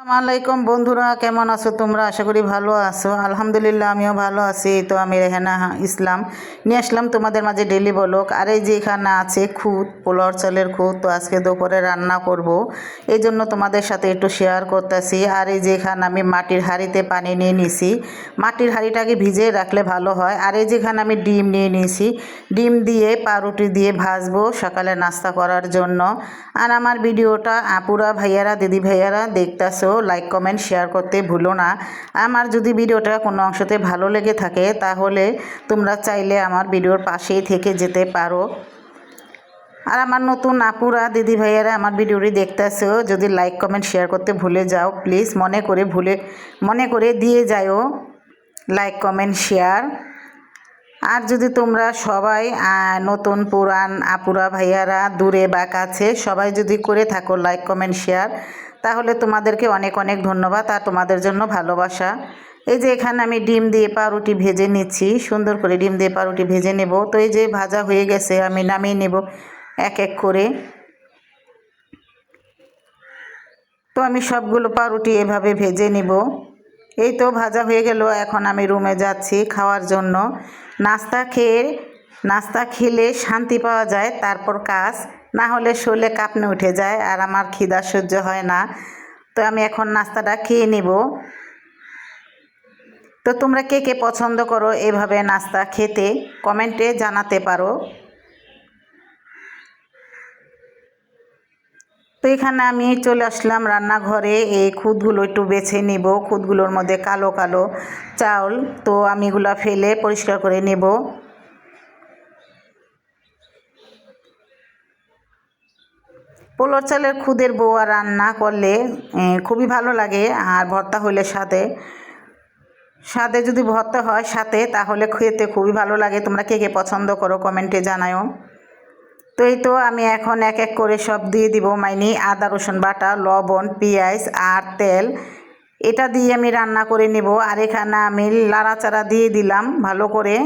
আসসালামাইকুম বন্ধুরা, কেমন আছো তোমরা? আশা করি ভালো আছো। আলহামদুলিল্লাহ আমিও ভালো আছি। তো আমি রেহানা ইসলাম নিয়ে আসলাম তোমাদের মাঝে ডেলি ব্লগ। আর এই যে এখানে আছে খুদ, পোলাওর চালের খুদ। তো আজকে দুপুরে রান্না করব, এই জন্য তোমাদের সাথে একটু শেয়ার করতেছি। আর এই যে এখানে আমি মাটির হাঁড়িতে পানি নিয়ে নিছি। মাটির হাঁড়িটাকে ভিজিয়ে রাখলে ভালো হয়। আর এই যেখানে আমি ডিম নিয়ে নিয়েছি, ডিম দিয়ে পাউরুটি দিয়ে ভাজবো সকালে নাস্তা করার জন্য। আর আমার ভিডিওটা আপুরা ভাইয়ারা দিদি ভাইয়ারা দেখতেছো, লাইক কমেন্ট শেয়ার করতে ভুলো না। আমার যদি ভিডিওটা কোনো অংশতে ভালো লেগে থাকে তাহলে তোমরা চাইলে আমার ভিডিওর পাশেই থেকে যেতে পারো। আর আমার নতুন আপুরা দিদি ভাইয়ারা আমার ভিডিওটি দেখতেছো, যদি লাইক কমেন্ট শেয়ার করতে ভুলে যাও প্লিজ মনে করে দিয়ে যাও লাইক কমেন্ট শেয়ার। আর যদি তোমরা সবাই নতুন পুরান আপুরা ভাইয়ারা দূরে বা কাছে সবাই যদি করে থাকো লাইক কমেন্ট শেয়ার, তাহলে তোমাদেরকে অনেক অনেক ধন্যবাদ আর তোমাদের জন্য ভালোবাসা। এই যে এখানে আমি ডিম দিয়ে পাউরুটি ভেজে নিচ্ছি, সুন্দর করে ডিম দিয়ে পাউরুটি ভেজে নেব। তো এই যে ভাজা হয়ে গেছে, আমি নামিয়ে নেব এক এক করে। তো আমি সবগুলো পাউরুটি এভাবে ভেজে নিব। এই তো ভাজা হয়ে গেল, এখন আমি রুমে যাচ্ছি খাওয়ার জন্য। নাস্তা খেলে শান্তি পাওয়া যায়, তারপর কাজ না হলে শরীরে কাঁপনে উঠে যায় আর আমার খিদা সহ্য হয় না। তো আমি এখন নাস্তাটা খেয়ে নিব। তো তোমরা কে কে পছন্দ করো এভাবে নাস্তা খেতে, কমেন্টে জানাতে পারো। তো এখানে আমি চলে আসলাম রান্নাঘরে। এই খুদগুলো একটু বেছে নিব, খুদগুলোর মধ্যে কালো কালো চাউল, তো আমি এগুলো ফেলে পরিষ্কার করে নেব। পোলাও চালের খুদের বউয়া রান্না করলে খুবই ভালো লাগে। আর ভর্তা হইলে সাথে সাথে যদি ভর্তা হয় সাথে, তাহলে খেতে খুবই ভালো লাগে। তোমরা কে কে পছন্দ করো কমেন্টে জানাও। তো এই তো আমি এখন এক এক করে সব দিয়ে দিব, মানে আদা রসুন বাটা, লবণ, পেঁয়াজ আর তেল, এটা দিয়ে আমি রান্না করে নেব। আর এখানে আমি লাড়াচাড়া দিয়ে দিলাম ভালো করে।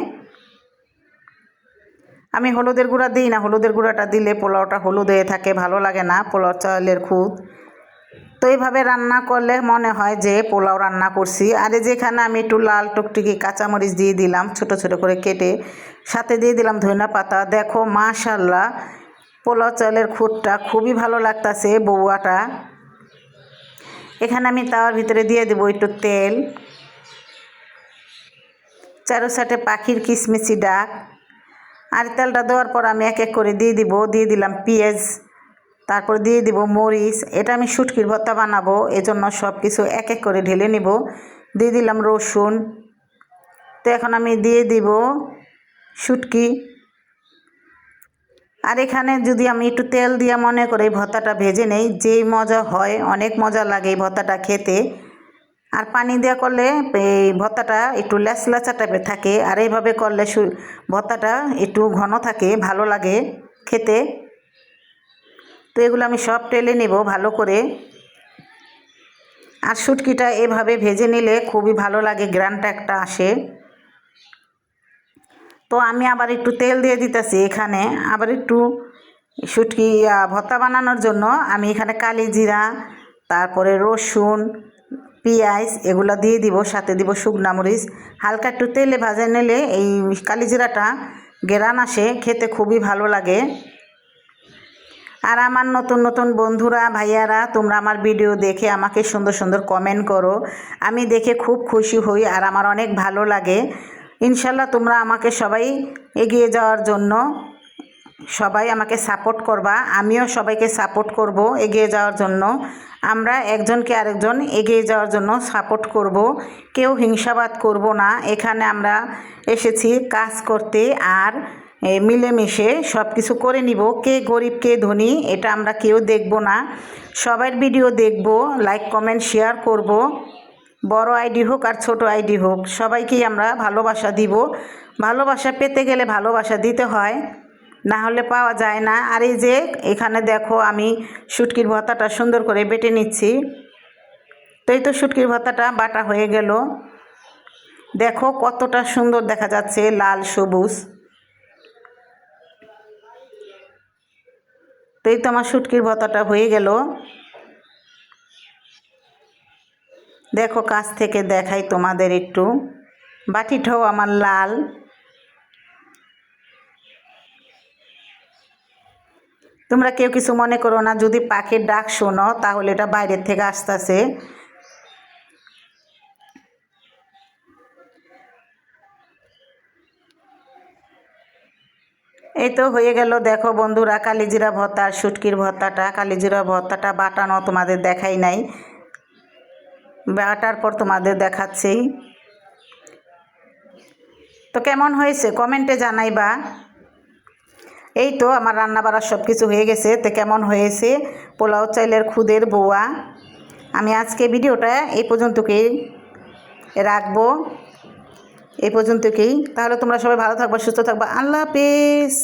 আমি হলুদের গুঁড়া দিই না, হলুদের গুঁড়াটা দিলে পোলাওটা হলুদ হয়ে থাকে, ভালো লাগে না পোলাও চালের খুদ। তো এইভাবে রান্না করলে মনে হয় যে পোলাও রান্না করছি। আর যেখানে আমি একটু লাল টুকটুকি কাঁচামরিচ দিয়ে দিলাম ছোট ছোট করে কেটে, সাথে দিয়ে দিলাম ধনিয়া পাতা। দেখো মাশাল্লাহ, পোলাও চালের খুদটা খুবই ভালো লাগতাছে বউয়াটা। এখানে আমি তাওয়ার ভিতরে দিয়ে দেবো একটু তেল, চারো সাইডে পাখির কিচমিচি ডাক। আর তেলটা দেওয়ার পর আমি এক এক করে দিয়ে দিলাম পেঁয়াজ, তারপর দিয়ে দিব মরিচ। এটা আমি শুটকির ভর্তা বানাবো, এজন্য সব কিছু এক এক করে ঢেলে নিব। দিয়ে দিলাম রসুন। তো এখন আমি দিয়ে দিব শুটকি। আর এখানে যদি আমি একটু তেল দিয়ে মনে করে এই ভর্তাটা ভেজে নেই, যেই মজা হয়, অনেক মজা লাগে এই ভর্তাটা খেতে। আর পানি দেওয়া করলে এই ভর্তাটা একটু ল্যাচা টাইপের থাকে, আর এইভাবে করলে ভর্তাটা একটু ঘন থাকে, ভালো লাগে খেতে। তো এগুলো আমি সব টেলে নেব ভালো করে। আর শুটকিটা এভাবে ভেজে নিলে খুবই ভালো লাগে, গ্রানটা একটা আসে। তো আমি আবার একটু তেল দিয়ে দিতেছি এখানে, আবার একটু শুটকি ভর্তা বানানোর জন্য আমি এখানে কালি জিরা, তারপরে রসুন, পেঁয়াজ এগুলো দিয়ে দিব, সাথে দিব শুকনা মরিচ। হালকা একটু তেলে ভাজে নিলে এই কালি জিরাটা গ্রান আসে, খেতে খুবই ভালো লাগে। আর আমার নতুন নতুন বন্ধুরা ভাইয়ারা, তোমরা আমার ভিডিও দেখে আমাকে সুন্দর সুন্দর কমেন্ট করো, আমি দেখে খুব খুশি হই আর আমার অনেক ভালো লাগে। ইনশাল্লাহ তোমরা আমাকে সবাই এগিয়ে যাওয়ার জন্য সবাই আমাকে সাপোর্ট করবা, আমিও সবাইকে সাপোর্ট করব এগিয়ে যাওয়ার জন্য। আমরা একজনকে আরেকজন এগিয়ে যাওয়ার জন্য সাপোর্ট করব, কেউ হিংসাবাদ করব না। এখানে আমরা এসেছি কাজ করতে, আর মিলেমিশে সব কিছু করে নিব। কে গরিব কে ধনী এটা আমরা কেউ দেখব না, সবার ভিডিও দেখব, লাইক কমেন্ট শেয়ার করব। বড় আইডি হোক আর ছোট আইডি হোক, সবাইকেই আমরা ভালোবাসা দিব। ভালোবাসা পেতে গেলে ভালোবাসা দিতে হয়, না হলে পাওয়া যায় না। আর এই যে এখানে দেখো আমি শুটকির ভর্তাটা সুন্দর করে বেটে নিচ্ছি। তো এই তো শুটকির ভর্তাটা বাটা হয়ে গেল, দেখো কতটা সুন্দর দেখা যাচ্ছে, লাল সবুজ। তো এই তো আমার শুটকির ভর্তাটা হয়ে গেল। দেখো কাছ থেকে দেখাই তোমাদের একটু, বাটিটাও আমার লাল। তোমরা কেউ কিছু মনে করো না, যদি পাখির ডাক শোনো তাহলে এটা বাইরের থেকে আসতেছে। এই তো হয়ে গেল, দেখো বন্ধুরা কালিজিরা ভর্তা আর শুটকির ভর্তাটা। কালিজিরা ভর্তাটা বাটানো তোমাদের দেখাই নাই, বাটার পর তোমাদের দেখাচ্ছি। তো কেমন হয়েছে কমেন্টে জানাইবা। এই তো আমার রান্না বাড়া সব কিছু হয়ে গেছে। তো কেমন হয়েছে পোলাও চাইলের খুদের বউয়া। আমি আজকে ভিডিওটা এই পর্যন্তকেই রাখবো, এই পর্যন্তকেই। তাহলে তোমরা সবাই ভালো থাকবা, সুস্থ থাকবা। আল্লাহ হাফেজ।